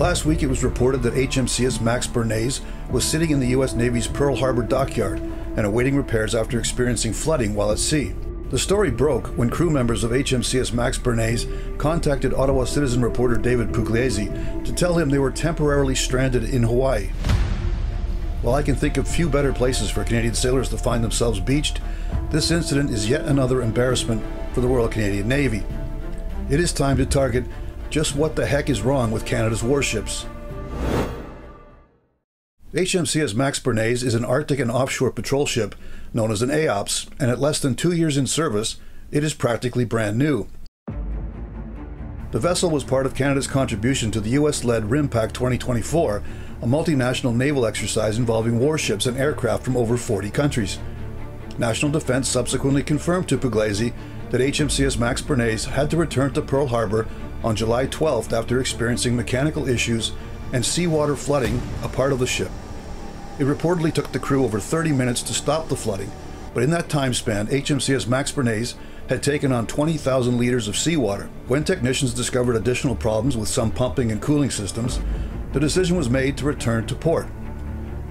Last week it was reported that HMCS Max Breres was sitting in the U.S. Navy's Pearl Harbour dockyard and awaiting repairs after experiencing flooding while at sea. The story broke when crew members of HMCS Max Breres contacted Ottawa Citizen reporter David Pugliese to tell him they were temporarily stranded in Hawaii. While I can think of few better places for Canadian sailors to find themselves beached, this incident is yet another embarrassment for the Royal Canadian Navy. It is time to target just what the heck is wrong with Canada's warships. HMCS Max Breres is an Arctic and offshore patrol ship known as an AOPS, and at less than 2 years in service, it is practically brand new. The vessel was part of Canada's contribution to the US-led RIMPAC 2024, a multinational naval exercise involving warships and aircraft from over 40 countries. National Defense subsequently confirmed to Pugliese that HMCS Max Breres had to return to Pearl Harbour on July 12th after experiencing mechanical issues and seawater flooding a part of the ship. It reportedly took the crew over 30 minutes to stop the flooding, but in that time span, HMCS Max Breres had taken on 20,000 liters of seawater. When technicians discovered additional problems with some pumping and cooling systems, the decision was made to return to port.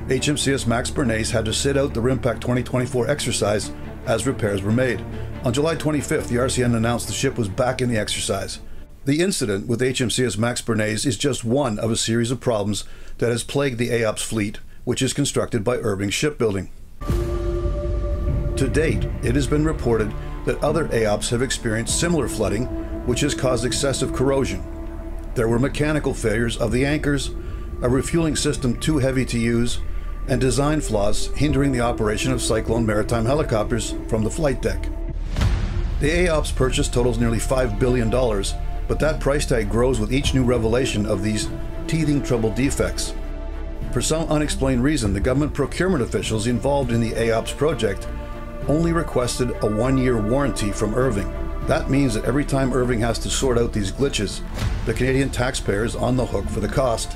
HMCS Max Breres had to sit out the RIMPAC 2024 exercise as repairs were made. On July 25th, the RCN announced the ship was back in the exercise. The incident with HMCS Max Breres is just one of a series of problems that has plagued the AOPS fleet, which is constructed by Irving Shipbuilding. To date, it has been reported that other AOPS have experienced similar flooding, which has caused excessive corrosion. There were mechanical failures of the anchors, a refueling system too heavy to use, and design flaws hindering the operation of Cyclone maritime helicopters from the flight deck. The AOPS purchase totals nearly $5 billion, but that price tag grows with each new revelation of these teething trouble defects. For some unexplained reason, the government procurement officials involved in the AOPS project only requested a 1-year warranty from Irving. That means that every time Irving has to sort out these glitches, the Canadian taxpayer is on the hook for the cost.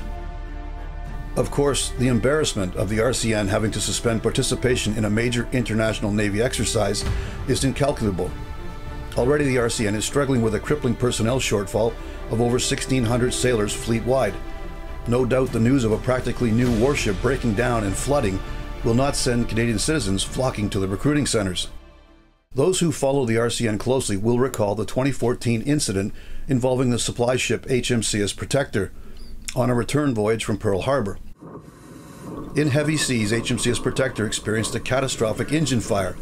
Of course, the embarrassment of the RCN having to suspend participation in a major international Navy exercise is incalculable. Already the RCN is struggling with a crippling personnel shortfall of over 1,600 sailors fleet-wide. No doubt the news of a practically new warship breaking down and flooding will not send Canadian citizens flocking to the recruiting centers. Those who follow the RCN closely will recall the 2014 incident involving the supply ship HMCS Protector on a return voyage from Pearl Harbour. In heavy seas, HMCS Protector experienced a catastrophic engine fire.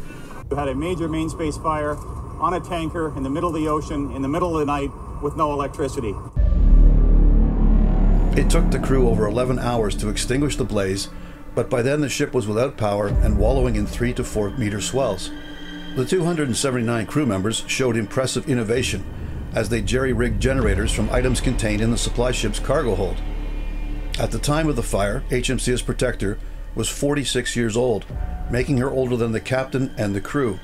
We had a major main space fire on a tanker in the middle of the ocean, in the middle of the night, with no electricity. It took the crew over 11 hours to extinguish the blaze, but by then the ship was without power and wallowing in 3 to 4 meter swells. The 279 crew members showed impressive innovation as they jerry-rigged generators from items contained in the supply ship's cargo hold. At the time of the fire, HMCS Protector was 46 years old, making her older than the captain and the crew.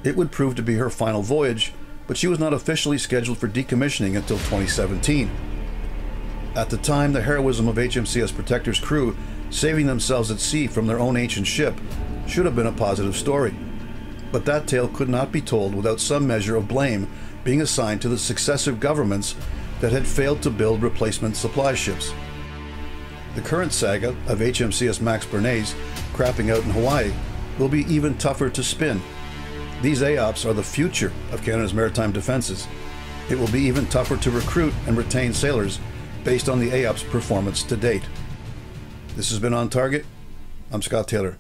It would prove to be her final voyage, but she was not officially scheduled for decommissioning until 2017. At the time, the heroism of HMCS Protector's crew saving themselves at sea from their own ancient ship should have been a positive story. But that tale could not be told without some measure of blame being assigned to the successive governments that had failed to build replacement supply ships. The current saga of HMCS Max Breres crapping out in Hawaii will be even tougher to spin. These AOPS are the future of Canada's maritime defenses. It will be even tougher to recruit and retain sailors based on the AOPS performance to date. This has been On Target. I'm Scott Taylor.